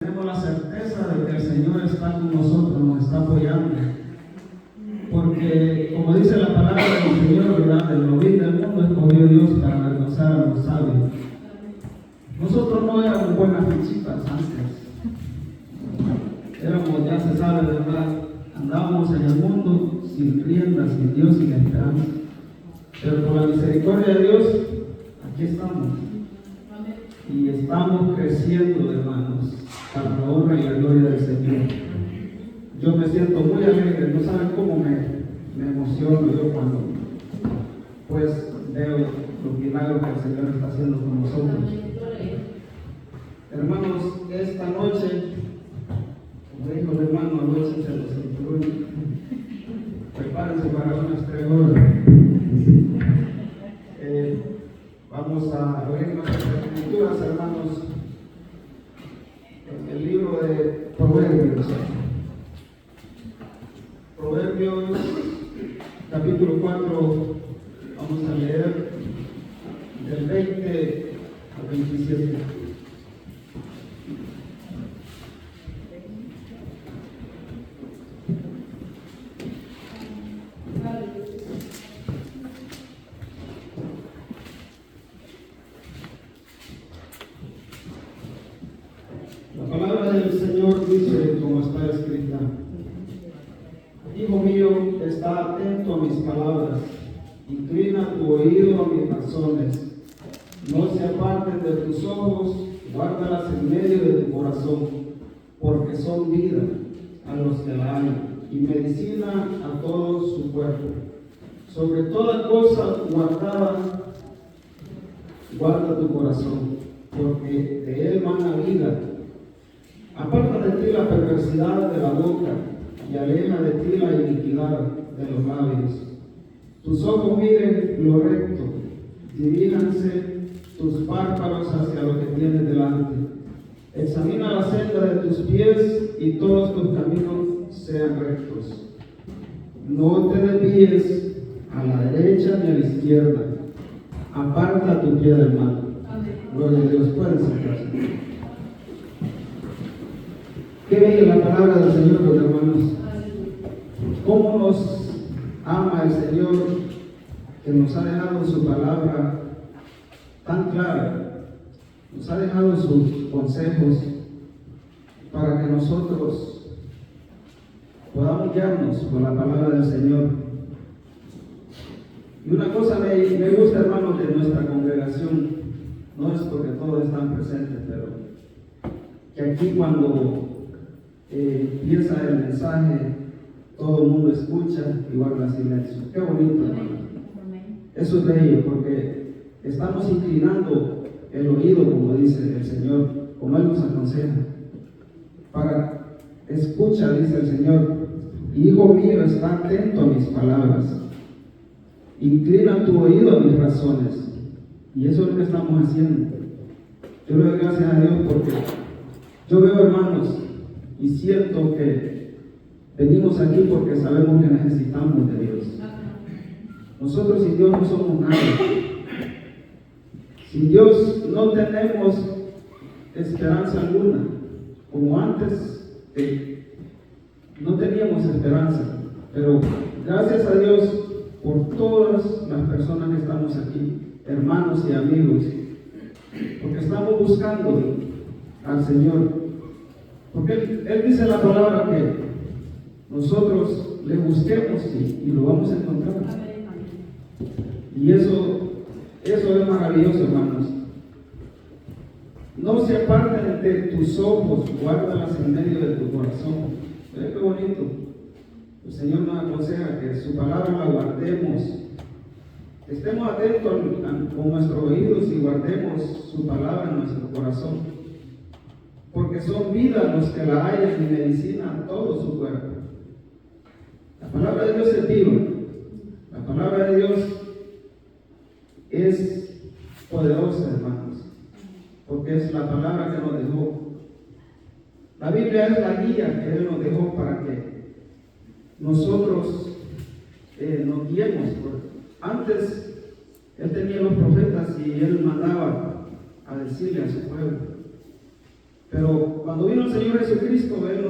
Tenemos la certeza de que el Señor está con nosotros, nos está apoyando. Porque, como dice la palabra del Señor, ¿verdad? El novil del mundo escogió Dios para avergonzar a los sabios. Nosotros no éramos buenas fichitas antes. Éramos, ya se sabe, ¿verdad? Andábamos en el mundo sin rienda, sin Dios, sin esperanza. Pero por la misericordia de Dios, aquí estamos. Y estamos creciendo, hermanos, para la honra y la gloria del Señor. Yo me siento muy alegre, no saben cómo me emociono yo cuando pues veo los milagros que el Señor está haciendo con nosotros. Hermanos, esta noche, como dijo el hermano, anoche se los cinturones, prepárense para unas 3 horas. Vamos a abrir nuestras escrituras, hermanos, en el libro de Proverbios. Proverbios, capítulo 4, vamos a leer del 20 al 27. La palabra del Señor dice, como está escrita: Hijo mío, está atento a mis palabras, inclina tu oído a mis razones. No se aparten de tus ojos, guárdalas en medio de tu corazón, porque son vida a los que la hallan y medicina a todo su cuerpo. Sobre toda cosa guardada, guarda tu corazón, porque de él mana vida. Aparta de ti la perversidad de la boca y aleja de ti la iniquidad de los labios. Tus ojos miren lo recto, diríjanse tus párpados hacia lo que tienes delante. Examina la senda de tus pies y todos tus caminos sean rectos. No te desvíes a la derecha ni a la izquierda. Aparta tu pie del mal. Gloria a Dios. Pueden sentarse. Qué bella la palabra del Señor, los hermanos. Cómo nos ama el Señor, que nos ha dejado su palabra tan clara, nos ha dejado sus consejos para que nosotros podamos guiarnos por la palabra del Señor. Y una cosa me gusta, hermanos, de nuestra congregación, no es porque todos están presentes, pero que aquí cuando empieza el mensaje, todo el mundo escucha y guarda silencio. Qué bonito, hermano. Eso es bello, porque estamos inclinando el oído, como dice el Señor, como Él nos aconseja. Para escucha, dice el Señor: Hijo mío, está atento a mis palabras, inclina tu oído a mis razones. Y eso es lo que estamos haciendo. Yo le doy gracias a Dios porque yo veo, hermanos, y siento que venimos aquí porque sabemos que necesitamos de Dios. Nosotros sin Dios no somos nada. Sin Dios no tenemos esperanza alguna. Como antes no teníamos esperanza. Pero gracias a Dios por todas las personas que estamos aquí, hermanos y amigos, porque estamos buscando al Señor. Porque Él dice en la palabra que nosotros le busquemos y lo vamos a encontrar. Y eso es maravilloso, hermanos. No se aparten de tus ojos, guárdalas en medio de tu corazón. ¿Ve qué bonito? El Señor nos aconseja que su palabra la guardemos. Estemos atentos con nuestros oídos y guardemos su palabra en nuestro corazón. Porque son vida los que la hallan y medicina a todo su cuerpo. La palabra de Dios es viva. La palabra de Dios es poderosa, hermanos, porque es la palabra que nos dejó. La Biblia es la guía que Él nos dejó para que nosotros nos guiemos. Antes Él tenía los profetas y Él mandaba a decirle a su pueblo. Pero cuando vino el Señor Jesucristo, Él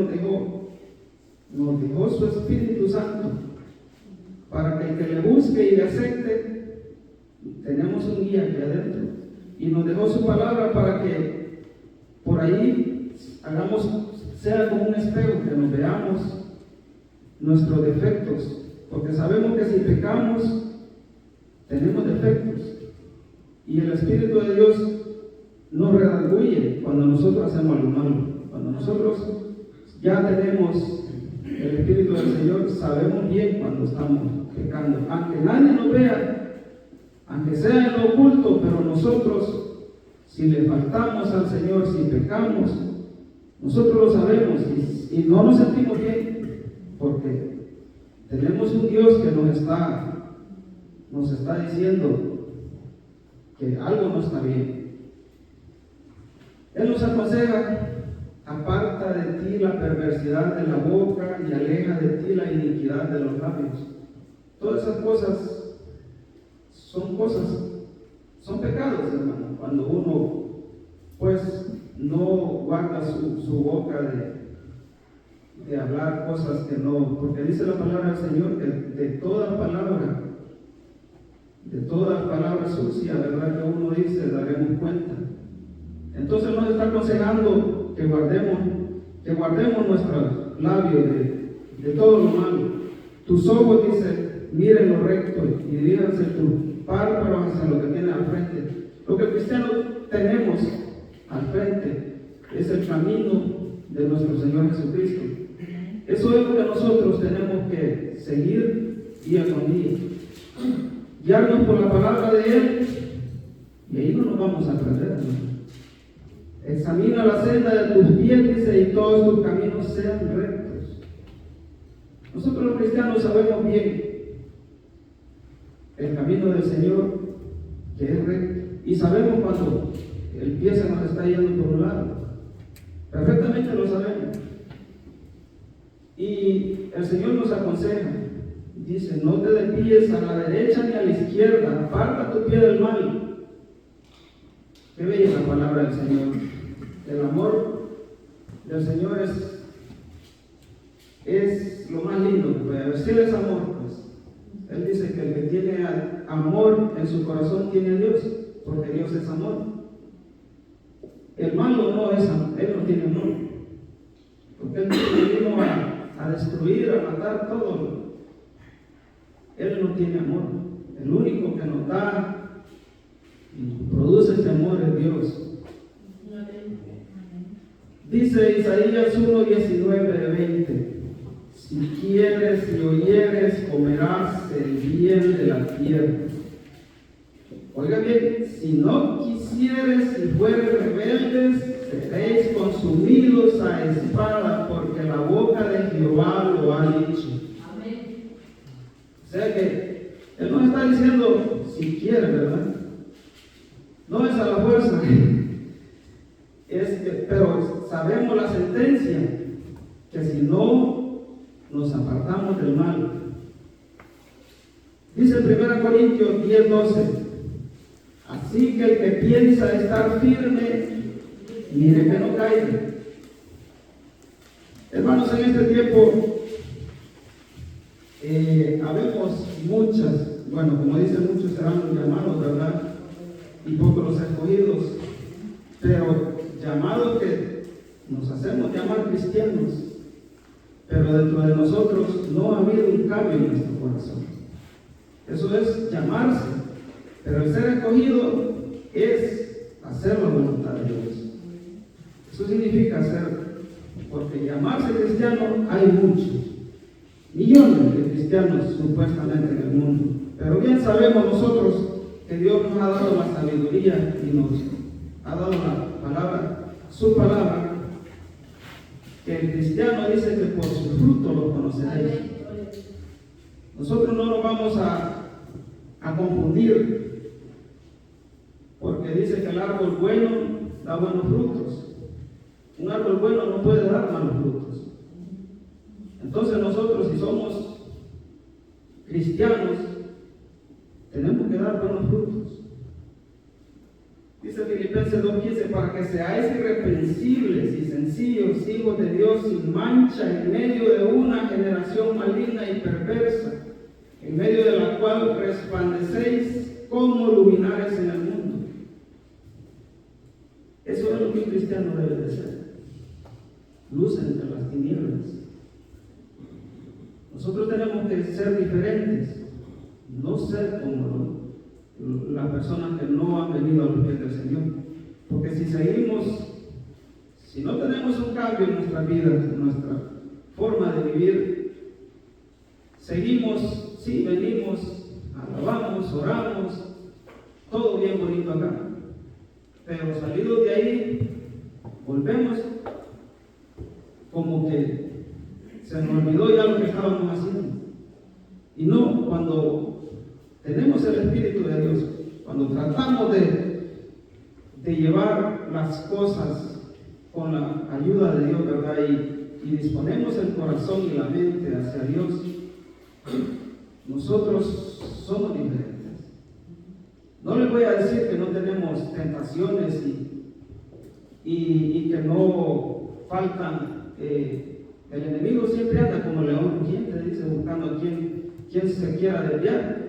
nos dejó su Espíritu Santo para que el que le busque y le acepte, tenemos un guía aquí adentro. Y nos dejó su palabra para que por ahí sea como un espejo, que nos veamos nuestros defectos, porque sabemos que si pecamos, tenemos defectos. Y el Espíritu de Dios nos redarguye cuando nosotros hacemos algo malo. Cuando nosotros ya tenemos el Espíritu del Señor, sabemos bien cuando estamos pecando. Aunque nadie nos vea, aunque sea en lo oculto, pero nosotros, si le faltamos al Señor, si pecamos, nosotros lo sabemos y no nos sentimos bien, porque tenemos un Dios que nos está diciendo que algo no está bien. Él nos aconseja: aparta de ti la perversidad de la boca y aleja de ti la iniquidad de los labios. Todas esas cosas son pecados, hermano, cuando uno pues no guarda su boca de hablar cosas que no, porque dice la palabra del Señor que de toda palabra sucia, ¿verdad?, que uno dice, daremos cuenta. Entonces nos está aconsejando que guardemos nuestros labios de todo lo malo. Tus ojos, dice, miren lo recto y diríjanse tus párpados hacia lo que tiene al frente. Lo que el cristiano tenemos al frente es el camino de nuestro Señor Jesucristo. Eso es lo que nosotros tenemos que seguir día con día. Guiarnos por la palabra de Él, y ahí no nos vamos a perder, ¿no? Examina la senda de tus pies, dice, y todos tus caminos sean rectos. Nosotros los cristianos sabemos bien el camino del Señor, que es recto, y sabemos cuando el pie se nos está yendo por un lado. Perfectamente lo sabemos. Y el Señor nos aconseja, dice: no te desvíes a la derecha ni a la izquierda, aparta tu pie del mal. Qué bella la palabra del Señor. El amor del Señor es lo más lindo que puede haber. Si Él es amor, pues Él dice que el que tiene amor en su corazón tiene a Dios, porque Dios es amor. El malo no es amor, Él no tiene amor, porque Él vino a destruir, a matar todo. Él no tiene amor. El único que nos da y produce este amor es Dios. Dice Isaías 1:19-20: si quieres y oyeres, comerás el bien de la tierra. Oiga bien: si no quisieres y fueres rebeldes, seréis consumidos a espada, porque la boca de Jehová lo ha dicho. Amén. O sea que Él nos está diciendo si quieres, ¿verdad? No es a la fuerza. Pero sabemos la sentencia, que si no nos apartamos del mal. Dice en 1 Corintios 10:12: así que el que piensa estar firme, mire que no caiga. Hermanos, en este tiempo habemos muchas, bueno, como dicen, muchos serán los llamados, ¿verdad?, y pocos los escogidos, pero llamados que nos hacemos llamar cristianos, pero dentro de nosotros no ha habido un cambio en nuestro corazón. Eso es llamarse, pero el ser escogido es hacer la voluntad de Dios. Eso significa ser, porque llamarse cristiano hay muchos, millones de cristianos supuestamente en el mundo, pero bien sabemos nosotros que Dios nos ha dado la sabiduría y nos ha dado la palabra, su palabra, que el cristiano dice que por su fruto lo conoceréis. Nosotros no nos vamos a confundir, porque dice que el árbol bueno da buenos frutos. Un árbol bueno no puede dar malos frutos. Entonces nosotros, si somos cristianos, tenemos que dar buenos frutos. Dice Filipenses 2:15: para que seáis irreprensibles y sencillos, hijos de Dios, sin mancha, en medio de una generación maligna y perversa, en medio de la cual resplandecéis como luminares en el mundo. Eso es lo que un cristiano debe de ser: luz entre las tinieblas. Nosotros tenemos que ser diferentes, no ser como las personas que no han venido a los pies del Señor. Porque si no tenemos un cambio en nuestra vida, en nuestra forma de vivir, seguimos, sí, venimos, alabamos, oramos, todo bien bonito acá, pero salidos de ahí, volvemos como que se nos olvidó ya lo que estábamos haciendo. Y no, cuando tenemos el Espíritu de Dios, cuando tratamos de llevar las cosas con la ayuda de Dios, ¿verdad? Y disponemos el corazón y la mente hacia Dios, nosotros somos diferentes. No les voy a decir que no tenemos tentaciones y que no faltan. El enemigo siempre anda como león rugiente, dice, buscando a quien se quiera desviar.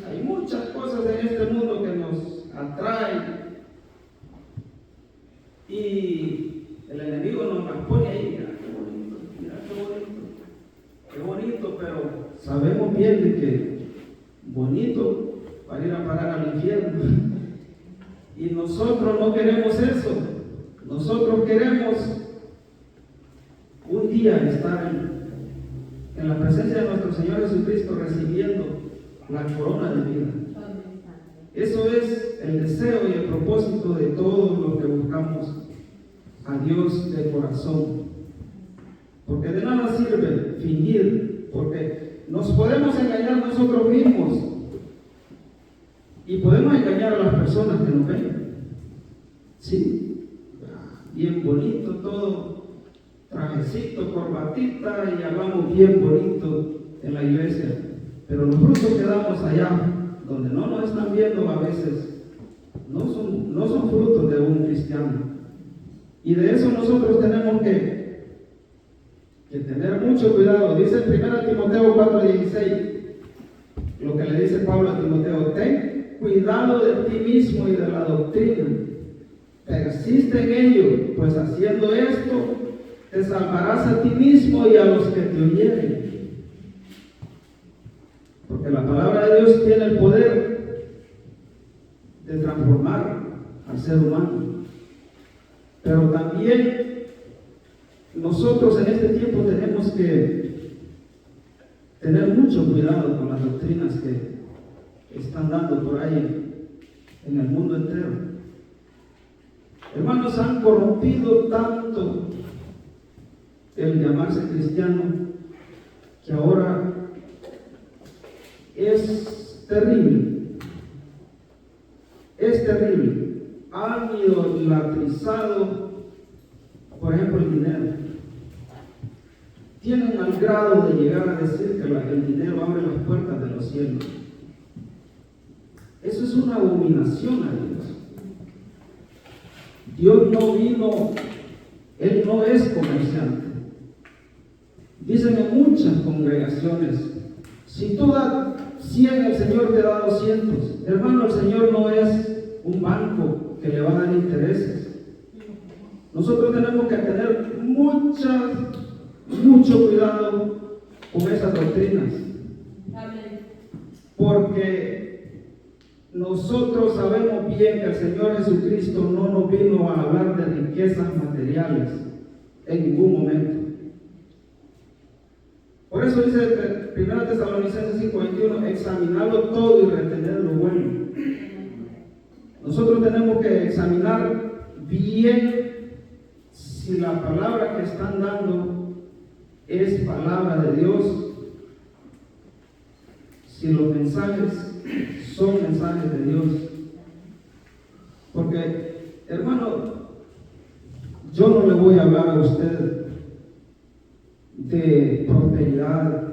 Hay muchas cosas en este mundo que nos atraen y el enemigo nos las pone ahí. Mira qué bonito, pero sabemos bien de que bonito para ir a parar al infierno. Y nosotros no queremos eso. Nosotros queremos un día estar en la presencia de nuestro Señor Jesucristo, recibiendo la corona de vida. Eso es el deseo y el propósito de todos los que buscamos a Dios de corazón. Porque de nada sirve fingir, porque nos podemos engañar nosotros mismos y podemos engañar a las personas que nos ven. Sí, bien bonito todo, trajecito, corbatita, y hablamos bien bonito en la iglesia, pero los frutos que damos allá, donde no nos están viendo a veces, no son frutos de un cristiano. Y de eso nosotros tenemos que tener mucho cuidado. Dice 1 Timoteo 4:16, lo que le dice Pablo a Timoteo: ten cuidado de ti mismo y de la doctrina, persiste en ello, pues haciendo esto te salvarás a ti mismo y a los que te oyeren. Porque la palabra de Dios tiene el poder de transformar al ser humano. Pero también nosotros en este tiempo tenemos que tener mucho cuidado con las doctrinas que están dando por ahí en el mundo entero. Hermanos, han corrompido tanto el llamarse cristiano que ahora es terrible. Es terrible. Han idolatrizado, por ejemplo, el dinero. Tienen al grado de llegar a decir que el dinero abre las puertas de los cielos. Eso es una abominación a Dios. Dios no vino, Él no es comerciante. Dicen en muchas congregaciones: si tú das 100, el Señor te da 200. Hermano, el Señor no es un banco que le va a dar intereses. Nosotros tenemos que tener mucho cuidado con esas doctrinas. Porque nosotros sabemos bien que el Señor Jesucristo no nos vino a hablar de riquezas materiales en ningún momento. Por eso dice 1 Tesalonicenses 5:21: examinarlo todo y retener lo bueno. Nosotros tenemos que examinar bien si la palabra que están dando es palabra de Dios, si los mensajes son mensajes de Dios. Porque, hermano, yo no le voy a hablar a usted de prosperidad,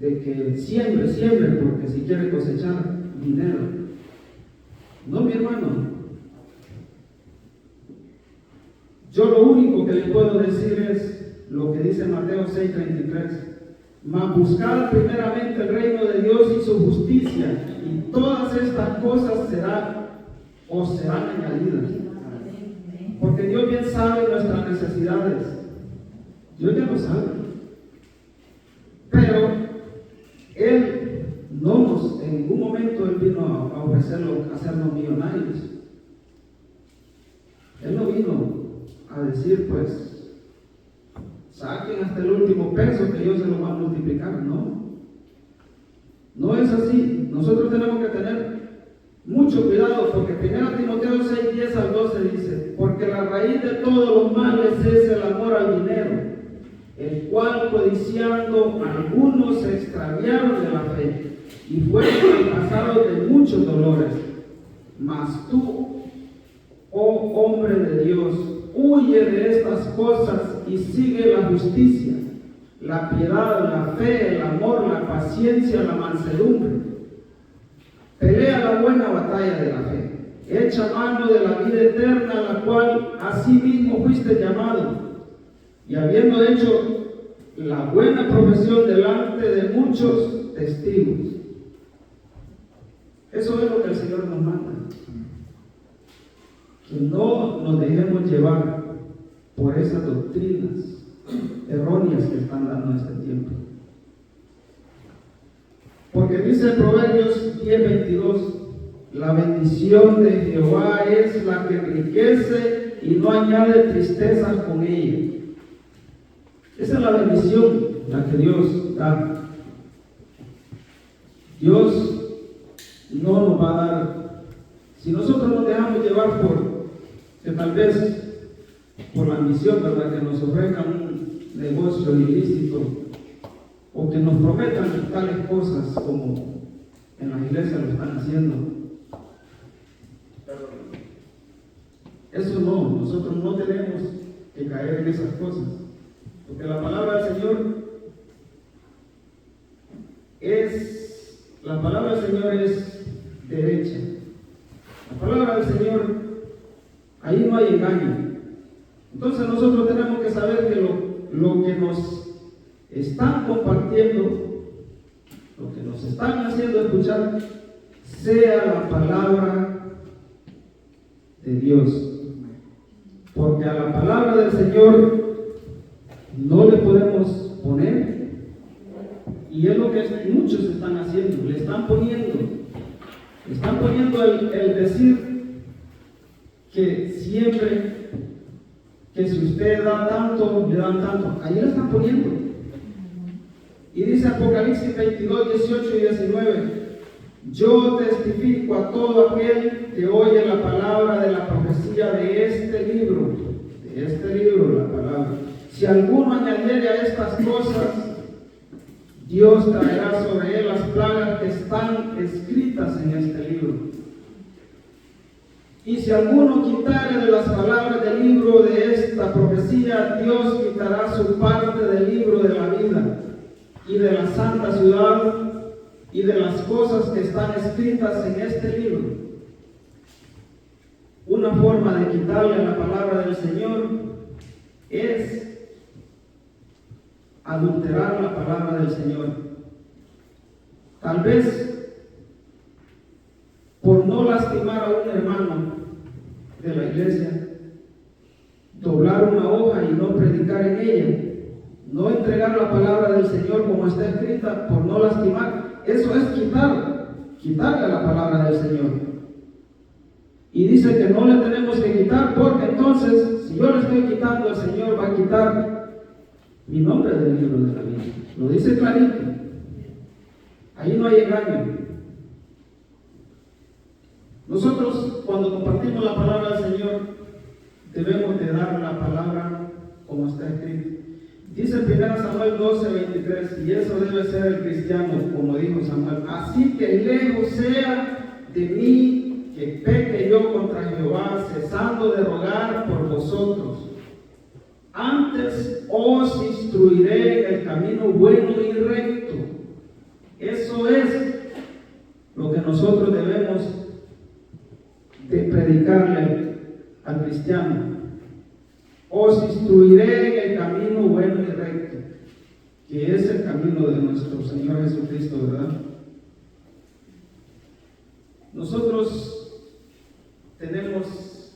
de que siembre, porque si quiere cosechar dinero. No, mi hermano. Yo lo único que le puedo decir es lo que dice Mateo 6:33. Mas buscad primeramente el reino de Dios y su justicia, y todas estas cosas os serán añadidas. Porque Dios bien sabe nuestras necesidades. Dios ya lo sabe. Pero Él en ningún momento Él vino a hacernos millonarios. Él no vino a decir, pues, saquen hasta el último peso que Dios se lo va a multiplicar. No es así. Nosotros tenemos que tener mucho cuidado, porque 1 Timoteo 6:10-12 dice: porque la raíz de todos los males es el amor al dinero, el cual codiciando algunos se extraviaron de la fe y fueron pasados de muchos dolores. Mas tú, oh hombre de Dios, huye de estas cosas y sigue la justicia, la piedad, la fe, el amor, la paciencia, la mansedumbre. Pelea la buena batalla de la fe. Echa mano de la vida eterna, a la cual asimismo fuiste llamado, y habiendo hecho la buena profesión delante de muchos testigos. Eso es lo que el Señor nos manda. Que no nos dejemos llevar por esas doctrinas erróneas que están dando en este tiempo. Porque dice Proverbios 10:22: la bendición de Jehová es la que enriquece y no añade tristezas con ella. Esa es la bendición, la que Dios da. Dios no nos va a dar, si nosotros nos dejamos llevar que tal vez por la ambición, ¿verdad?, que nos ofrezcan un negocio ilícito, o que nos prometan tales cosas como en las iglesias lo están haciendo. Eso no, nosotros no tenemos que caer en esas cosas, porque la palabra del Señor es derecha. La palabra del Señor, ahí no hay engaño. Entonces nosotros tenemos que saber que lo que nos están compartiendo, lo que nos están haciendo escuchar, sea la palabra de Dios. Porque a la palabra del Señor no le podemos poner, y es lo que muchos están haciendo, le están poniendo el decir que siempre, que si usted da tanto, le dan tanto. Ahí le están poniendo. Y dice Apocalipsis 22:18 y 19: yo testifico a todo aquel que oye la palabra de la profecía de este libro, la palabra. Si alguno añadiere a estas cosas, Dios traerá sobre él las plagas que están escritas en este libro. Y si alguno quitare de las palabras del libro de esta profecía, Dios quitará su parte del libro de la vida y de la santa ciudad y de las cosas que están escritas en este libro. Una forma de quitarle la palabra del Señor es adulterar la palabra del Señor. Tal vez por no lastimar a un hermano de la iglesia, doblar una hoja y no predicar en ella, no entregar la palabra del Señor como está escrita, por no lastimar. Eso es quitarle la palabra del Señor. Y dice que no le tenemos que quitar, porque entonces, si yo le estoy quitando, el Señor va a quitar mi nombre del libro de la vida. Lo dice clarito. Ahí no hay engaño. Nosotros, cuando compartimos la palabra del Señor, debemos de dar la palabra como está escrito. Dice 1 Samuel 12:23, y eso debe ser el cristiano, como dijo Samuel: así que lejos sea de mí que peque yo contra Jehová, cesando de rogar por vosotros. Antes os instruiré en el camino bueno y recto. Eso es lo que nosotros debemos de predicarle al cristiano. que es el camino de nuestro Señor Jesucristo, ¿verdad? Nosotros tenemos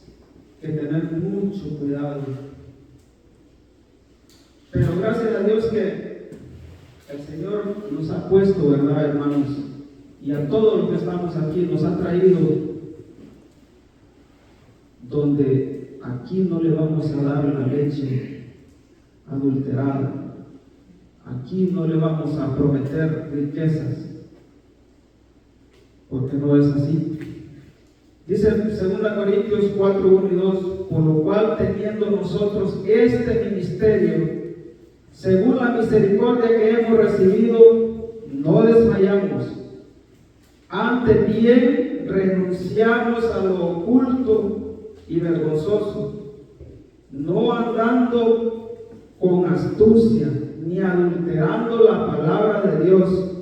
que tener mucho cuidado. Pero gracias a Dios que el Señor nos ha puesto, ¿verdad, hermanos? Y a todos los que estamos aquí nos ha traído donde aquí no le vamos a dar la leche adulterada. Aquí no le vamos a prometer riquezas, porque no es así. Dice 2 Corintios 4, 1 y 2, por lo cual teniendo nosotros este ministerio, según la misericordia que hemos recibido, no desmayamos. Antes bien renunciamos a lo oculto y vergonzoso, no andando con astucia, ni adulterando la palabra de Dios,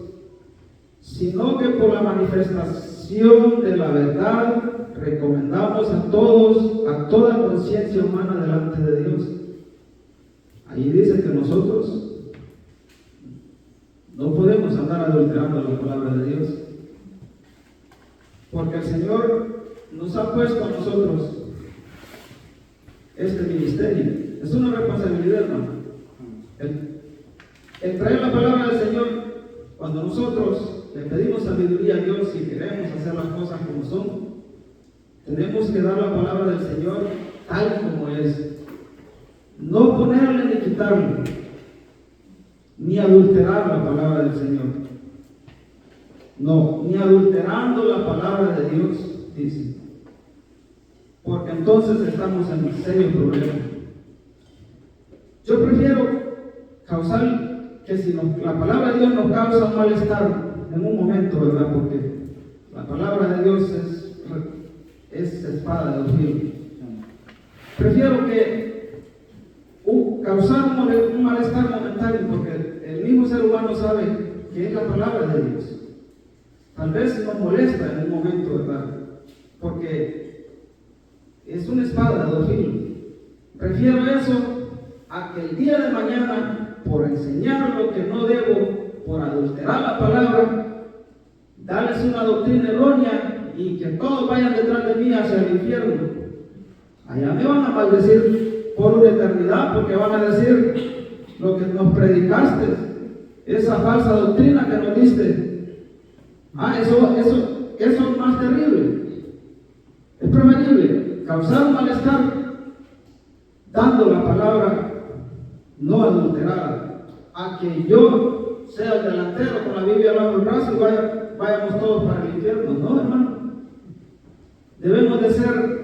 sino que por la manifestación de la verdad recomendamos a todos, a toda conciencia humana delante de Dios. Ahí dice que nosotros no podemos andar adulterando la palabra de Dios, porque el Señor nos ha puesto a nosotros este ministerio. Es una responsabilidad, hermano. El traer la palabra del Señor, cuando nosotros le pedimos sabiduría a Dios y queremos hacer las cosas como son, tenemos que dar la palabra del Señor tal como es. No ponerle ni quitarle, ni adulterar la palabra del Señor. No, ni adulterando la palabra de Dios, dice. Porque entonces estamos en un serio problema. Yo prefiero causar que si la palabra de Dios nos causa un malestar en un momento, ¿verdad? Porque la palabra de Dios es espada de dos filos. Prefiero que causar un malestar momentáneo, porque el mismo ser humano sabe que es la palabra de Dios. Tal vez nos molesta en un momento, ¿verdad? Porque es una espada de dos filos. Prefiero eso a que el día de mañana, por enseñar lo que no debo, por adulterar la palabra, darles una doctrina errónea y que todos vayan detrás de mí hacia el infierno. Allá me van a maldecir por una eternidad, porque van a decir lo que nos predicaste, esa falsa doctrina que nos diste. Eso es más terrible. Es preferible causar un malestar dando la palabra no adulterada, a que yo sea el delantero con la Biblia bajo el brazo y vayamos todos para el infierno. No, hermano. Debemos de ser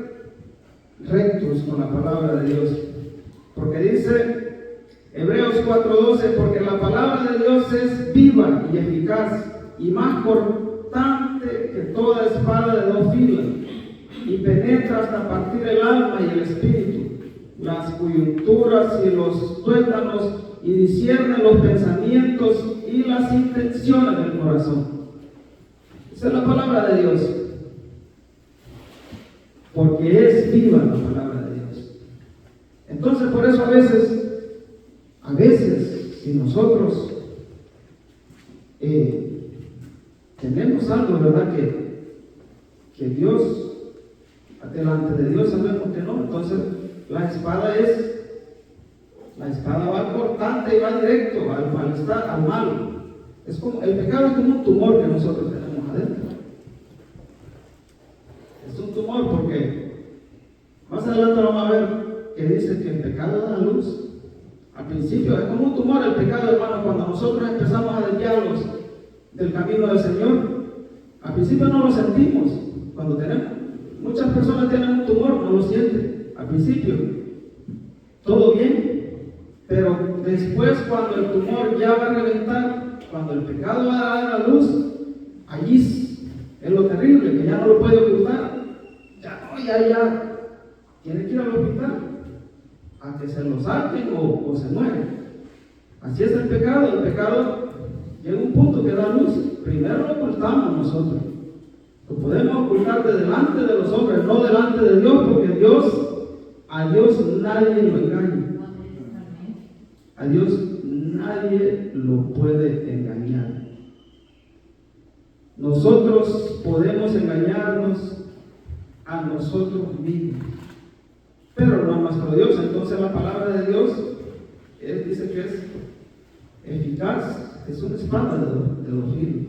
rectos con la palabra de Dios, porque dice Hebreos 4:12, porque la palabra de Dios es viva y eficaz y más cortante que toda espada de dos filos, y penetra hasta partir el alma y el espíritu, las coyunturas y los tuétanos, y discierne los pensamientos y las intenciones del corazón. Esa es la palabra de Dios, porque es viva la palabra de Dios. Entonces, por eso a veces, si nosotros tenemos algo, ¿verdad? Que Dios, delante de Dios sabemos que no, entonces la espada va cortante y va directo al mal. Es como, el pecado es como un tumor que nosotros tenemos adentro. Es un tumor porque más adelante vamos a ver que dice que el pecado da luz. Al principio es como un tumor el pecado, hermano, cuando nosotros empezamos a desviarlos del camino del Señor. Al principio no lo sentimos. Cuando muchas personas tienen un tumor, no lo sienten. Al principio, todo bien, pero después cuando el tumor ya va a reventar, cuando el pecado va a dar la luz, allí es lo terrible, que ya no lo puede ocultar. Ya tiene que ir al hospital a que se lo saquen o se muere. Así es el pecado llega a un punto que da luz. Primero lo ocultamos nosotros. Lo podemos ocultar de delante de los hombres, no delante de Dios, porque a Dios nadie lo engaña. A Dios nadie lo puede engañar. Nosotros podemos engañarnos a nosotros mismos, pero no a nuestro Dios. Entonces la palabra de Dios, Él dice que es eficaz, es una espada de dos filos.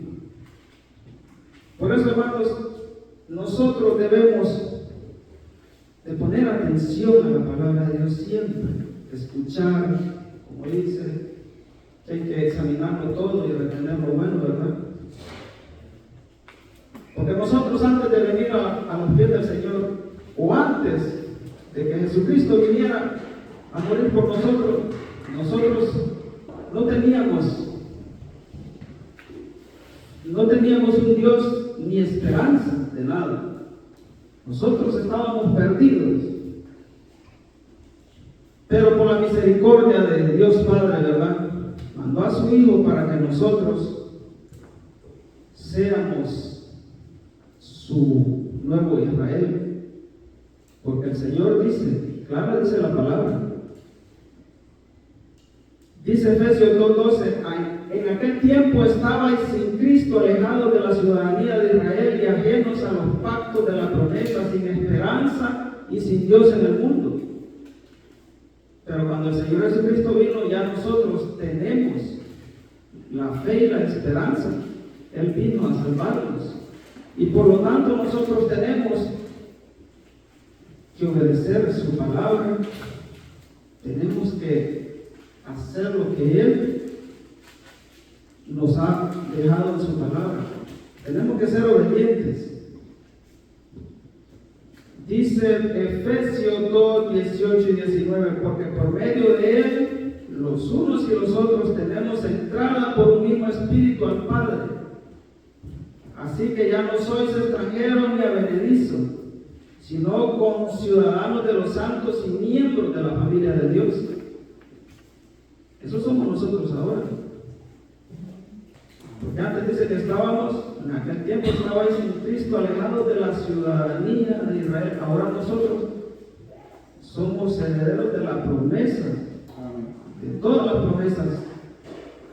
Por eso, hermanos, nosotros debemos de poner atención a la palabra de Dios siempre, escuchar, como dice, que hay que examinarlo todo y retener lo bueno, ¿verdad? Porque nosotros antes de venir a los pies del Señor, o antes de que Jesucristo viniera a morir por nosotros, nosotros no teníamos un Dios ni esperanza de nada. Nosotros estábamos perdidos. Pero por la misericordia de Dios Padre, ¿verdad?, mandó a su Hijo para que nosotros seamos su nuevo Israel. Porque el Señor dice, claro, dice la palabra. Dice Efesios 2:12, en aquel tiempo estabais sin Cristo, alejados de la ciudadanía de Israel y ajenos a los pactos de la promesa, sin esperanza y sin Dios en el mundo. Pero cuando el Señor Jesucristo vino, ya nosotros tenemos la fe y la esperanza. Él vino a salvarnos. Y por lo tanto nosotros tenemos que obedecer su palabra. Tenemos que hacer lo que Él nos ha dejado en su palabra. Tenemos que ser obedientes. Dice Efesios 2, 18 y 19, porque por medio de Él, los unos y los otros tenemos entrada por un mismo espíritu al Padre. Así que ya no sois extranjeros ni advenedizos, sino conciudadanos de los santos y miembros de la familia de Dios. Eso somos nosotros ahora. Porque antes dice que estábamos, en aquel tiempo estabais en Cristo, alejados de la ciudadanía de Israel. Ahora nosotros somos herederos de la promesa, de todas las promesas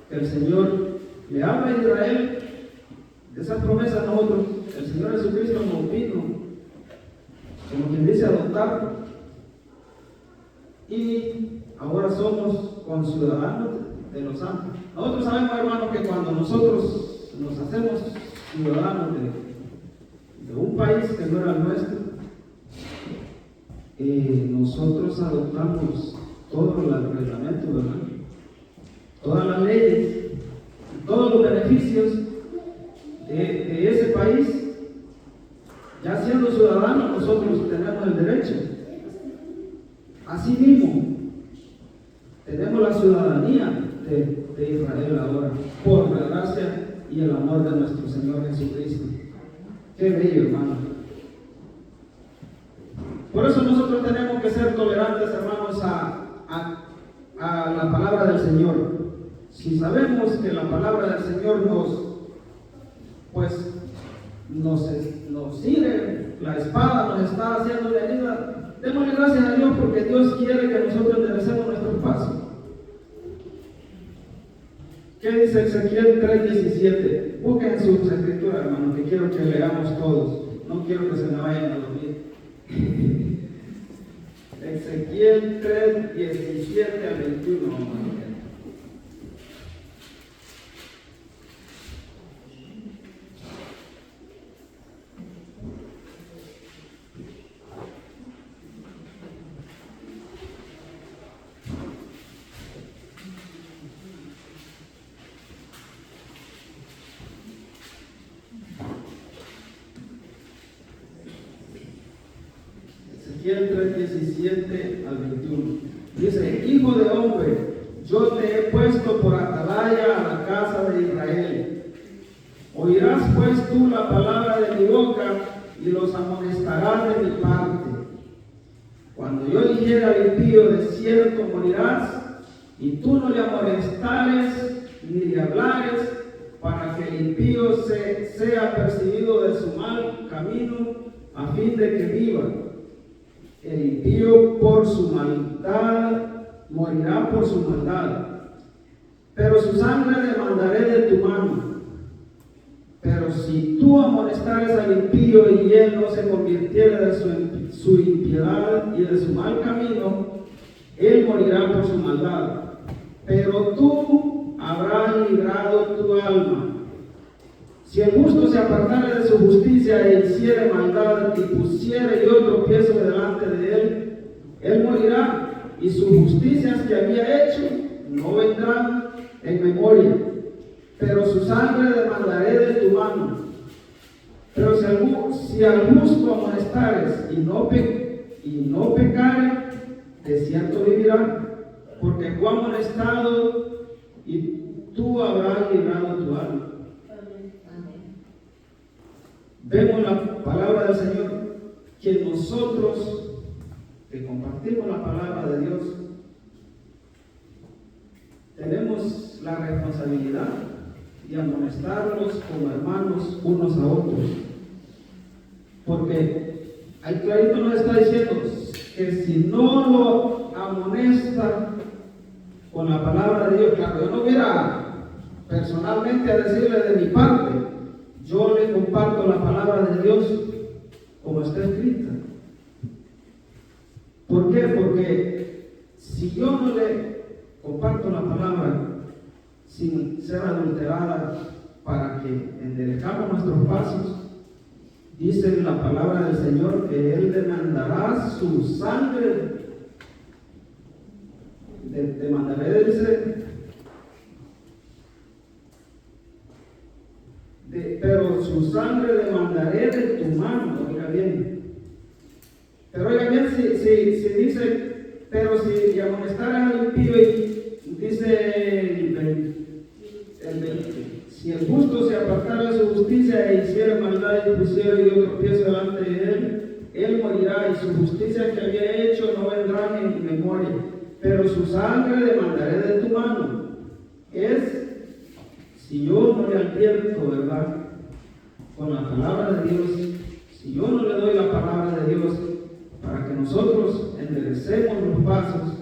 que el Señor le habla a Israel. De esas promesas nosotros, el Señor Jesucristo nos vino, como quien dice, a adoptar. Y ahora somos conciudadanos de los santos. Nosotros sabemos, hermanos, que cuando nosotros nos hacemos ciudadanos de un país que no era el nuestro, nosotros adoptamos todos los reglamentos, ¿verdad?, todas las leyes, todos los beneficios de ese país. Ya siendo ciudadanos, nosotros tenemos el derecho. Asimismo, tenemos la ciudadanía de Israel ahora, por la gracia y el amor de nuestro Señor Jesucristo. Qué bello, hermano. Por eso nosotros tenemos que ser tolerantes, hermanos, a la palabra del Señor. Si sabemos que la palabra del Señor nos sirve, la espada nos está haciendo la herida, démosle gracias a Dios, porque Dios quiere que nosotros enderecemos nuestros pasos. ¿Qué dice Ezequiel 3:17? Busquen sus escrituras, hermanos, que quiero que leamos todos. No quiero que se me vayan a dormir. Ezequiel 3:17 al 21, hermanos. Ezequiel 3:17 al 21. Dice: Hijo de hombre, yo te he puesto por atalaya a la casa de Israel. Oirás pues tú la palabra de mi boca y los amonestarás de mi parte. Cuando yo dijera al impío, de cierto morirás, y tú no le amonestares ni le hablares, para que el impío sea percibido de su mal camino, a fin de que viva. El impío por su maldad morirá por su maldad, pero su sangre demandaré de tu mano. Pero si tú amonestares al impío y él no se convirtiere de su impiedad y de su mal camino, él morirá por su maldad. Pero tú habrás librado tu alma. Si el justo se apartare de su justicia e hiciere maldad y pusiere yo tropiezo delante de él, él morirá, y sus justicias que había hecho no vendrán en memoria, pero su sangre demandaré de tu mano. Pero si al justo amonestares y no pecare, de cierto vivirá, porque fue amonestado y tú habrás librado tu alma. Vemos la palabra del Señor, que nosotros que compartimos la palabra de Dios tenemos la responsabilidad de amonestarlos como hermanos unos a otros, porque ahí clarito nos está diciendo que si no lo amonesta con la palabra de Dios, claro, yo no voy a personalmente a decirle de mi parte, yo le comparto la palabra de Dios como está escrita. ¿Por qué? Porque si yo no le comparto la palabra sin ser adulterada para que enderezcamos nuestros pasos, dice la palabra del Señor que Él demandará su sangre. Demandaré, dice, pero su sangre demandaré de tu mano. Oiga bien. Pero oiga bien, si dice, pero si amonestaran al impío, y dice si el justo se apartara de su justicia e hiciera maldad y pusiera yo tropiezo delante de él, él morirá, y su justicia que había hecho no vendrán en memoria, pero su sangre demandaré de tu mano. Si yo no le advierto, ¿verdad?, con la palabra de Dios, si yo no le doy la palabra de Dios para que nosotros enderecemos los pasos,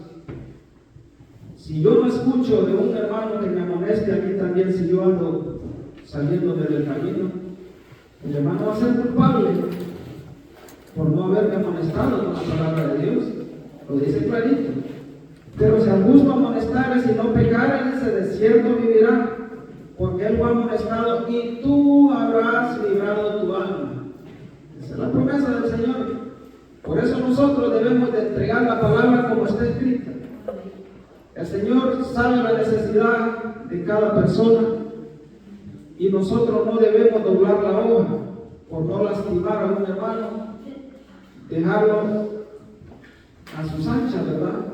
si yo no escucho de un hermano que me amoneste a mí también, si yo ando saliendo del camino, el hermano va a ser culpable por no haberme amonestado con la palabra de Dios. Lo dice clarito. Pero si al justo amonestares y no pecares, dice, de cierto vivirá, porque él fue amonestado y tú habrás librado tu alma. Esa es la promesa del Señor. Por eso nosotros debemos de entregar la palabra como está escrita. El Señor sabe la necesidad de cada persona y nosotros no debemos doblar la hoja por no lastimar a un hermano, dejarlo a sus anchas, ¿verdad?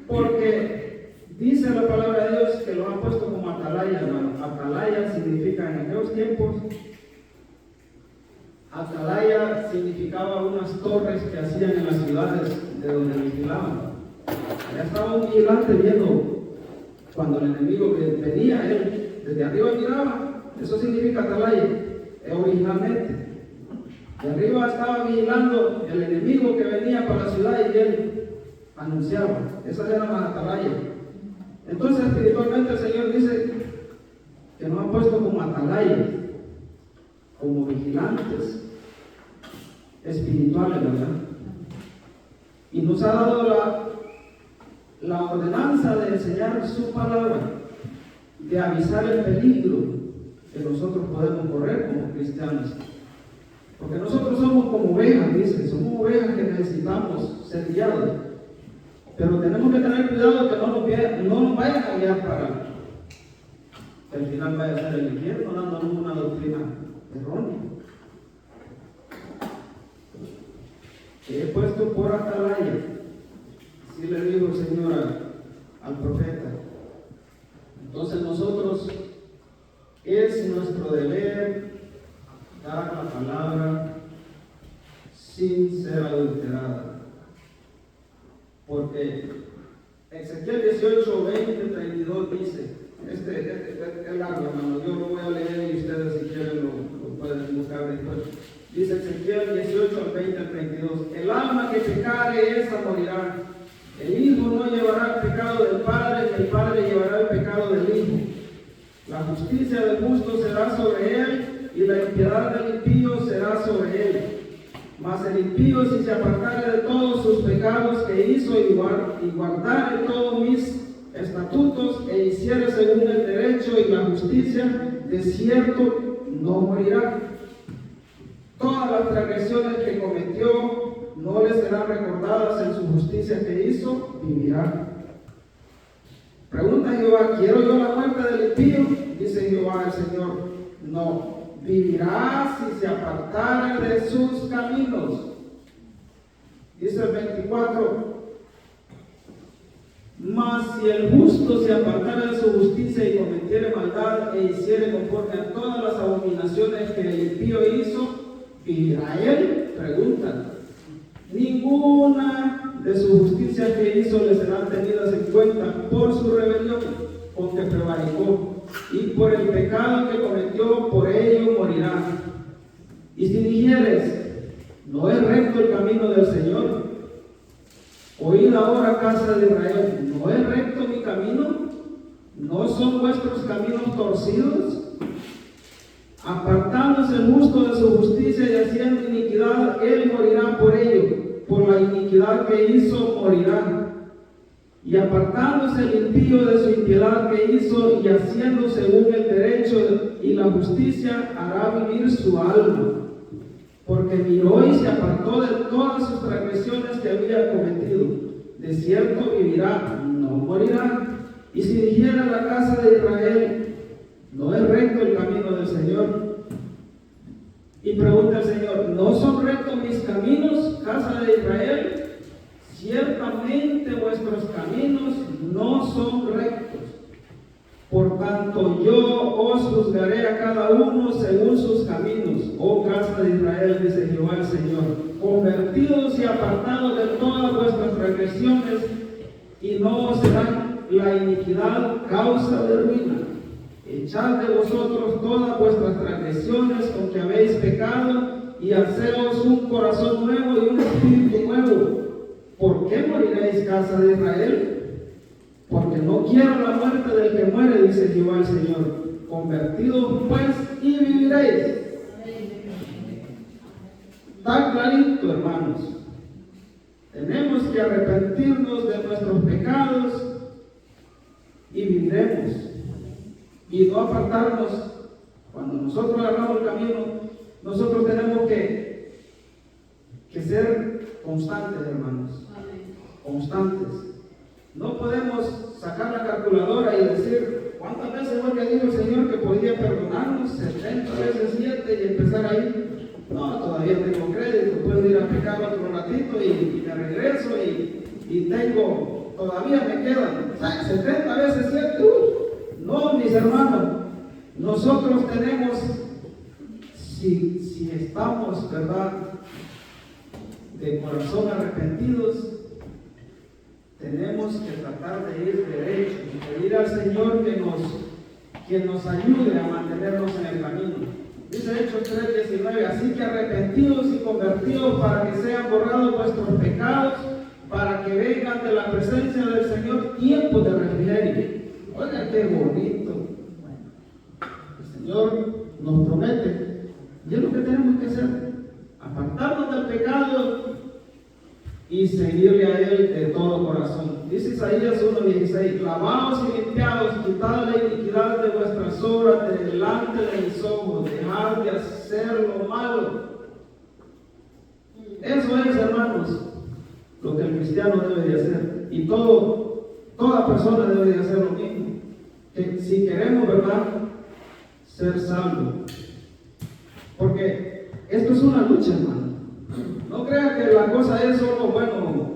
Porque dice la palabra de Dios que lo han puesto como atalaya, hermano. Atalaya significa en aquellos tiempos, atalaya significaba unas torres que hacían en las ciudades de donde vigilaban. Ya estaba un vigilante viendo cuando el enemigo venía, él desde arriba miraba. Eso significa atalaya, originalmente. De arriba estaba vigilando el enemigo que venía para la ciudad y él anunciaba. Esas eran las atalayas. Entonces espiritualmente el Señor dice que nos ha puesto como atalayas, como vigilantes espirituales, ¿verdad? Y nos ha dado la ordenanza de enseñar su palabra, de avisar el peligro que nosotros podemos correr como cristianos. Porque nosotros somos como ovejas, dice, somos ovejas que necesitamos ser guiados. Pero tenemos que tener cuidado que no nos vayan a guiar para que al final vaya a ser el infierno dándonos una doctrina errónea. He puesto por atalaya, así le dijo el Señor al profeta. Entonces nosotros, es nuestro deber dar la palabra sin ser adulterada. Porque Ezequiel 18, 20, 32 dice, es largo, hermano, yo lo voy a leer y ustedes si quieren lo pueden buscar después. Dice Ezequiel 18, al 20, al 32, el alma que pecare, esa morirá. El hijo no llevará el pecado del padre que el padre llevará el pecado del hijo. La justicia del justo será sobre él, y la impiedad del impío será sobre él. Mas el impío, si se apartare de todos sus pecados que hizo y guardare todos mis estatutos e hiciere según el derecho y la justicia, de cierto no morirá. Todas las transgresiones que cometió no le serán recordadas, en su justicia que hizo vivirá. Pregunta Jehová: ¿quiero yo la muerte del impío? Dice Jehová el Señor: no, vivirá si se apartare de sus caminos. Dice el 24: mas si el justo se apartare de su justicia y cometiere maldad e hiciere conforme a todas las abominaciones que el impío hizo, ¿vivirá él? Pregunta. Ninguna de sus justicias que hizo le serán tenidas en cuenta por su rebelión con que prevaricó, y por el pecado que cometió, por ello morirá. Y si dijeres: no es recto el camino del Señor, oíd ahora, casa de Israel, ¿no es recto mi camino? ¿No son vuestros caminos torcidos? Apartándose el justo de su justicia y haciendo iniquidad, él morirá por ello. Por la iniquidad que hizo, morirá. Y apartándose el impío de su impiedad que hizo y haciendo según el derecho y la justicia, hará vivir su alma. Porque miró y se apartó de todas sus transgresiones que había cometido. De cierto vivirá, no morirá. Y si dijera la casa de Israel: no es recto el camino del Señor. Y pregunta el Señor: ¿no son rectos mis caminos, casa de Israel? Ciertamente vuestros caminos no son rectos. Por tanto, yo os juzgaré a cada uno según sus caminos, oh casa de Israel, dice Jehová el Señor. Convertidos y apartados de todas vuestras transgresiones, y no os serán la iniquidad causa de ruina. Echad de vosotros todas vuestras transgresiones con que habéis pecado, y haceos un corazón nuevo y un espíritu nuevo. ¿Por qué moriréis, casa de Israel? Porque no quiero la muerte del que muere, dice Jehová el Señor. Convertidos pues y viviréis. Está clarito, hermanos. Tenemos que arrepentirnos de nuestros pecados y viviremos. Y no apartarnos. Cuando nosotros agarramos el camino, nosotros tenemos que ser constantes, hermanos. Constantes. No podemos sacar la calculadora y decir: ¿cuántas veces fue que dijo el Señor que podía perdonarnos? 70 veces 7 y empezar ahí. No, todavía tengo crédito, puedo ir a pecar otro ratito y me regreso y tengo, todavía me quedan 70 veces 7. No, mis hermanos, nosotros tenemos, si estamos, ¿verdad?, de corazón arrepentidos, tenemos que tratar de ir derecho y pedir al Señor que nos ayude a mantenernos en el camino. Dice Hechos 3:19: así que arrepentidos y convertidos para que sean borrados vuestros pecados, para que vengan de la presencia del Señor tiempos de refrigerio. Oiga, qué bonito. El Señor nos promete, y es lo que tenemos que hacer: apartarnos del pecado y seguirle a Él de todo corazón. Dice Isaías 1:16: lavaos y limpiaos, quitad la iniquidad de vuestras obras de delante de mis ojos, dejad de hacer lo malo. Eso es, hermanos, lo que el cristiano debe de hacer, y toda persona debe de hacer lo mismo. Que si queremos, ¿verdad?, ser salvos, porque esto es una lucha, hermano. No crean que la cosa es solo, bueno,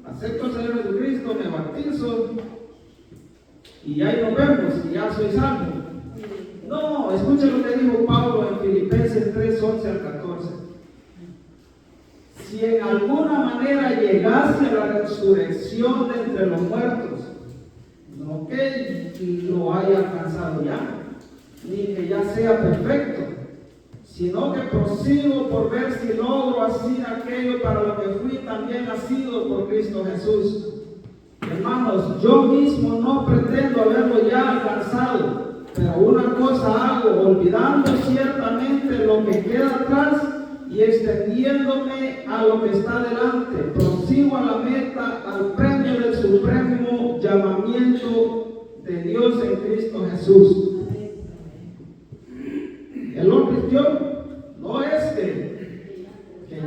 acepto al Señor Jesucristo, me bautizo y ahí nos vemos y ya soy salvo. No, escuchen lo que dijo Pablo en Filipenses 3:11 al 14. Si en alguna manera llegase a la resurrección de entre los muertos, no que lo haya alcanzado ya, ni que ya sea perfecto, sino que prosigo por ver si logro así aquello para lo que fui también nacido por Cristo Jesús. Hermanos, yo mismo no pretendo haberlo ya alcanzado, pero una cosa hago, olvidando ciertamente lo que queda atrás y extendiéndome a lo que está delante, prosigo a la meta, al premio del supremo llamamiento de Dios en Cristo Jesús. El hombre cristiano no es que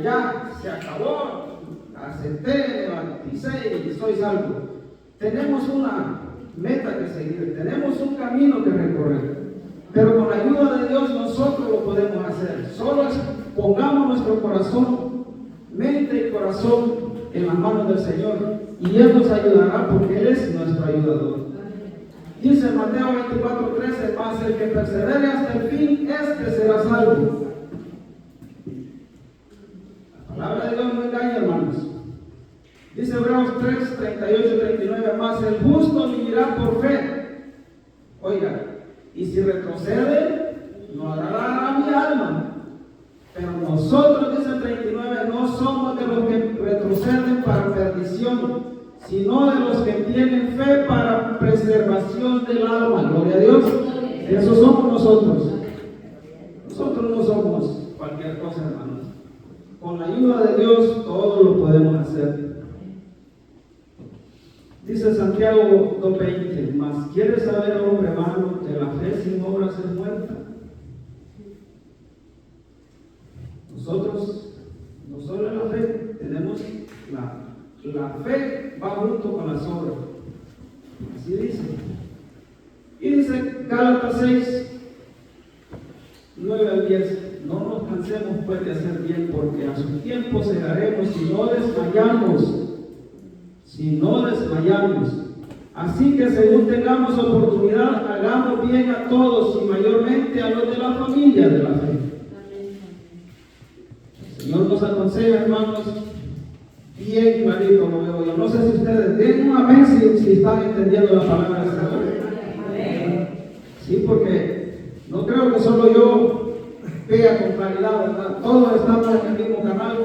ya se acabó, acepté, me bauticé y soy salvo. Tenemos una meta que seguir, tenemos un camino que recorrer, pero con la ayuda de Dios nosotros lo podemos hacer. Solo pongamos nuestro corazón, mente y corazón en las manos del Señor y Él nos ayudará porque Él es nuestro ayudador. Dice Mateo 24:13, mas el que persevere hasta el fin, este será salvo. La palabra de Dios no engaña, hermanos. Dice Hebreos 3:38-39, mas el justo vivirá por fe. Oiga, y si retrocede, no agradará a mi alma. Pero nosotros, dice el 39, no somos de los que retroceden para perdición, sino de los que tienen fe para preservación del alma. Gloria a Dios. Esos somos nosotros. Nosotros no somos cualquier cosa, hermanos. Con la ayuda de Dios todo lo podemos hacer. Dice Santiago 2:20, mas ¿quieres saber, hombre vano, que la fe sin obras es muerta? Nosotros, no solo en la fe, tenemos la fe va junto con las obras. Así dice. Y dice Gálatas 6:9-10, no nos cansemos pues de hacer bien, porque a su tiempo segaremos si no desmayamos. Si no desmayamos. Así que según tengamos oportunidad, hagamos bien a todos y mayormente a los de la familia de la fe. El Señor nos aconseja, hermanos, bien clarito lo veo yo. No sé si ustedes den un amén si están entendiendo la palabra del Señor. Sí, porque no creo que solo yo vea con claridad, ¿verdad? Todos estamos en el mismo canal,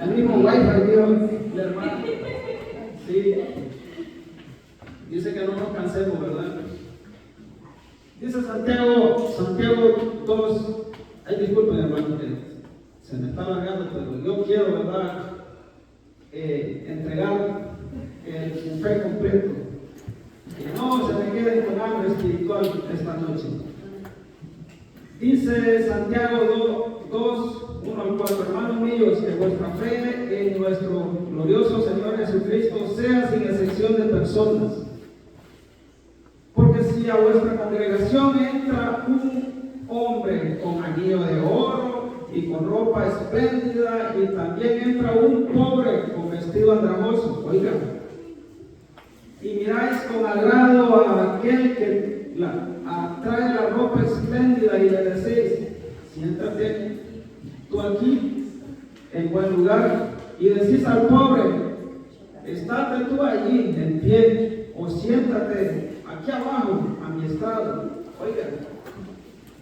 el mismo wifi, dijo el hermano. Sí. Dice que no nos cansemos, ¿verdad? Dice Santiago 2. Ay, disculpen, hermano, que se me está alargando, pero yo quiero, ¿verdad? Entregar su fe completo. Que no se me queden con hambre espiritual esta noche. Dice Santiago 2:1-4, hermanos míos, que vuestra fe en nuestro glorioso Señor Jesucristo sea sin excepción de personas. Porque si a vuestra congregación entra un hombre con anillo de oro y con ropa espléndida, y también entra un pobre con vestido andrajoso, oigan, y miráis con agrado a aquel que trae la ropa espléndida y le decís, siéntate tú aquí en buen lugar, y decís al pobre, estate tú allí en pie, o siéntate aquí abajo a mi estrado. Oigan,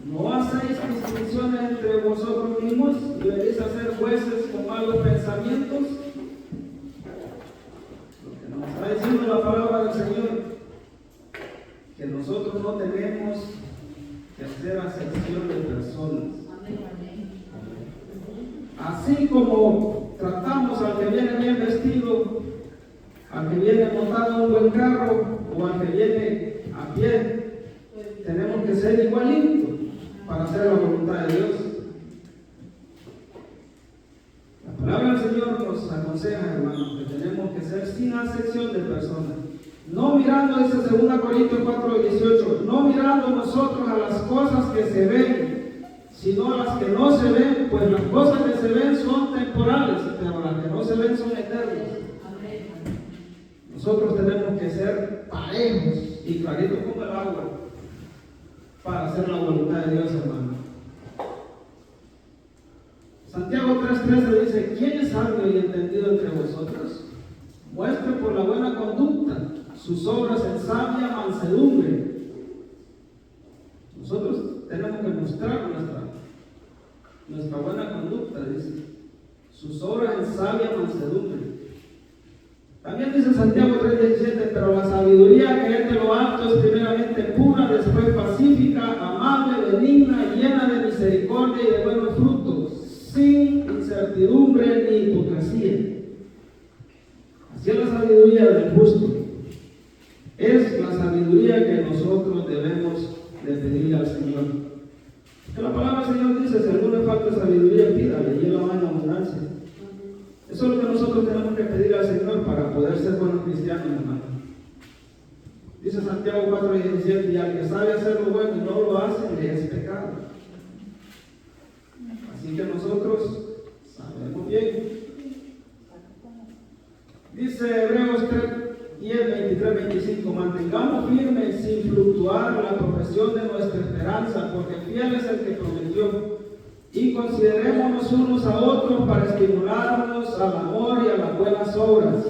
¿no hacéis distinciones entre vosotros mismos y venís a ser jueces con malos pensamientos? Lo que nos está diciendo la palabra del Señor, que nosotros no tenemos que hacer acepción de personas. Así como tratamos al que viene bien vestido, al que viene montado en un buen carro o al que viene a pie, tenemos que ser igualitos para hacer la voluntad de Dios. La palabra del Señor nos aconseja, hermanos, que tenemos que ser sin acepción de personas. No mirando, dice 2 Corintios 4:18, no mirando nosotros a las cosas que se ven, sino a las que no se ven, pues las cosas que se ven son temporales, pero las que no se ven son eternas. Nosotros tenemos que ser parejos y claritos como el agua para hacer la voluntad de Dios, hermano. Santiago 3:13 dice, ¿quién es sabio y entendido entre vosotros? Muestre por la buena conducta sus obras en sabia mansedumbre. Nosotros tenemos que mostrar nuestra buena conducta, dice, sus obras en sabia mansedumbre. También dice Santiago 3:17, pero la sabiduría que es de lo alto es primeramente pura, después pacífica, amable, benigna, llena de misericordia y de buenos frutos, sin incertidumbre ni hipocresía. Así es la sabiduría del justo. Es la sabiduría que nosotros debemos de pedirle al Señor. Que la palabra del Señor dice, si a alguno le falta sabiduría, pídale y Él la va en abundancia. Eso es lo que nosotros tenemos que pedir al Señor para poder ser buenos cristianos, hermano. Dice Santiago 4:17, y al que sabe hacer lo bueno y no lo hace, le es pecado. Así que nosotros sabemos bien. Dice Hebreos 3:23-25, mantengamos firmes sin fluctuar la profesión de nuestra esperanza, porque fiel es el que prometió. Y considerémonos unos a otros para estimularnos al amor y a las buenas obras,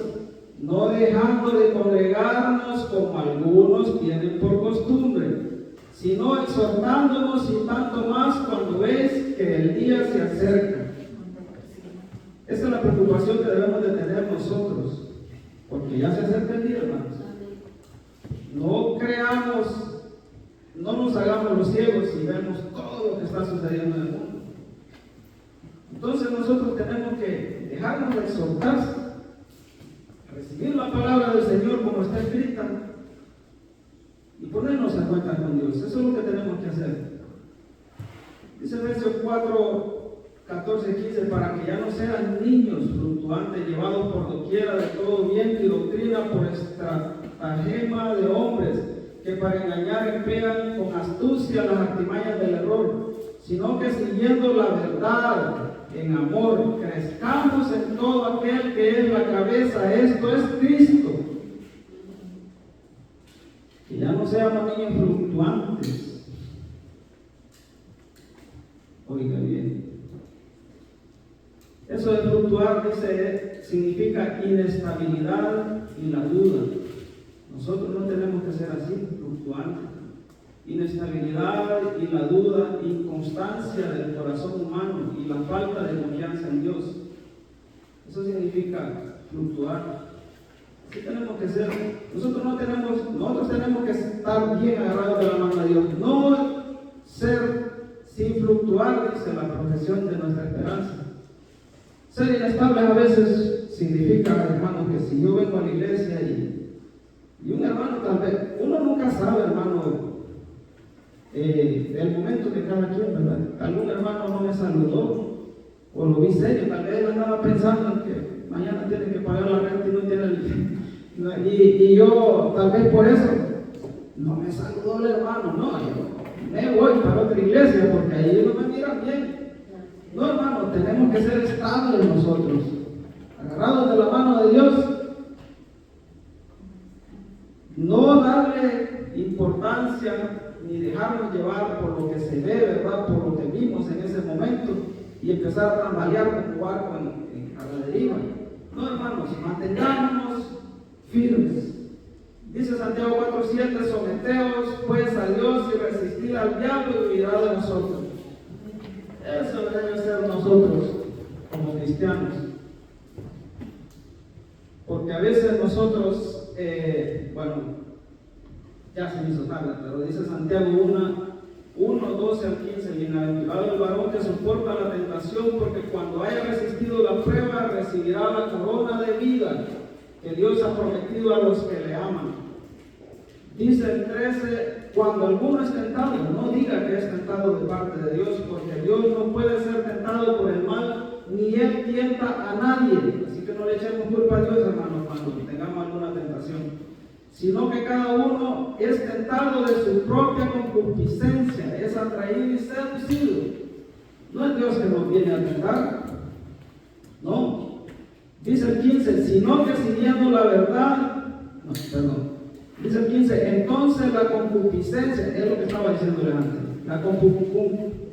no dejando de congregarnos como algunos tienen por costumbre, sino exhortándonos y tanto más cuando veis que el día se acerca. Esa es la preocupación que debemos de tener nosotros, porque ya se acerca el día, hermanos. No creamos, no nos hagamos los ciegos y vemos todo lo que está sucediendo en el mundo. Entonces nosotros tenemos que dejarnos de exhortarse, recibir la palabra del Señor como está escrita y ponernos en cuenta con Dios. Eso es lo que tenemos que hacer. Dice Efesios 4:14-15, para que ya no sean niños fluctuantes, llevados por doquiera de todo viento y doctrina por estratagema de hombres, que para engañar emplean con astucia las artimañas del error, sino que siguiendo la verdad en amor, crezcamos en todo aquel que es la cabeza, esto es Cristo. Que ya no seamos niños fluctuantes. Oiga bien. Eso de fluctuar, dice, significa inestabilidad y la duda. Nosotros no tenemos que ser así, fluctuantes. Inestabilidad y la duda, inconstancia del corazón humano y la falta de confianza en Dios. Eso significa fluctuar. Así tenemos que ser. Nosotros tenemos que estar bien agarrados de la mano de Dios. No ser sin fluctuar, dice la profesión de nuestra esperanza. Ser inestable a veces significa, hermano, que si yo vengo a la iglesia y un hermano tal vez, uno nunca sabe, hermano, el momento que cada quien, ¿verdad? Algún hermano no me saludó o lo vi serio, tal vez él andaba pensando que mañana tiene que pagar la renta y no tiene y yo tal vez por eso no me saludó el hermano, no, yo me voy para otra iglesia porque ahí no me miran bien. No, hermano, tenemos que ser estables nosotros, agarrados de la mano de Dios, no darle importancia ni dejarnos llevar por lo que se ve, ¿verdad? Por lo que vimos en ese momento y empezar a tambalear como barco a la deriva. No, hermanos, mantengámonos firmes. Dice Santiago 4:7, someteos pues a Dios y resistid al diablo y huirá de nosotros. Eso debe ser nosotros como cristianos. Porque a veces nosotros, ya se me hizo tarde, pero dice Santiago 1:12-15, bienaventurado el varón que soporta la tentación, porque cuando haya resistido la prueba, recibirá la corona de vida que Dios ha prometido a los que le aman. Dice el 13, cuando alguno es tentado, no diga que es tentado de parte de Dios, porque Dios no puede ser tentado por el mal, ni Él tienta a nadie. Así que no le echemos culpa a Dios, hermanos, cuando tengamos alguna tentación, sino que cada uno es tentado de su propia concupiscencia, es atraído y seducido. No es Dios que nos viene a tentar, no. Dice el 15, sino que siguiendo la verdad, dice el 15, entonces la concupiscencia, es lo que estaba diciéndole antes, la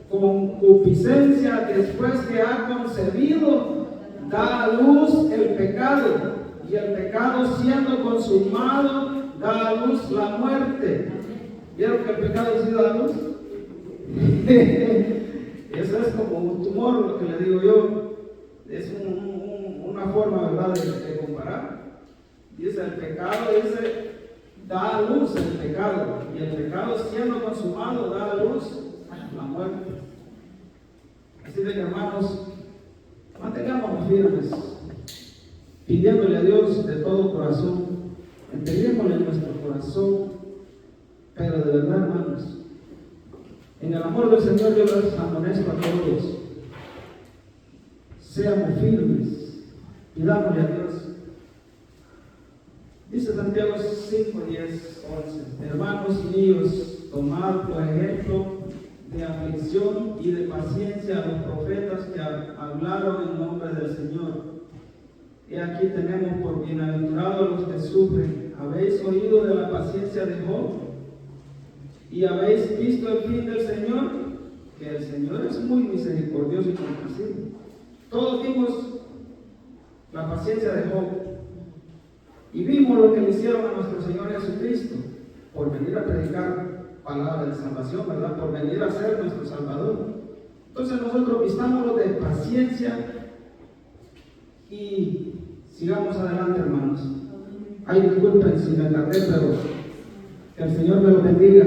concupiscencia después que ha concebido, da a luz el pecado, y el pecado siendo consumado, da a luz la muerte. ¿Vieron que el pecado sí da a luz? Eso es como un tumor, lo que le digo yo, es una forma, ¿verdad?, de comparar. Dice, el pecado, dice, da a luz el pecado, y el pecado siendo consumado da a luz la muerte. Así de que, hermanos, mantengámonos firmes, pidiéndole a Dios de todo corazón, entreguémosle nuestro corazón, pero de verdad, hermanos, en el amor del Señor yo les amonesto a todos, seamos firmes, pidámosle a Dios. Dice Santiago 5, 10, 11, hermanos míos, tomad por ejemplo de aflicción y de paciencia a los profetas que hablaron en nombre del Señor. Y aquí tenemos por bienaventurados los que sufren. ¿Habéis oído de la paciencia de Job? ¿Y habéis visto el fin del Señor? Que el Señor es muy misericordioso y compasivo. Todos vimos la paciencia de Job y vimos lo que le hicieron a nuestro Señor Jesucristo por venir a predicar palabra de salvación, ¿verdad? Por venir a ser nuestro Salvador. Entonces nosotros vistámoslo de paciencia y sigamos adelante, hermanos. Ay, disculpen si me tardé, pero que el Señor me lo bendiga.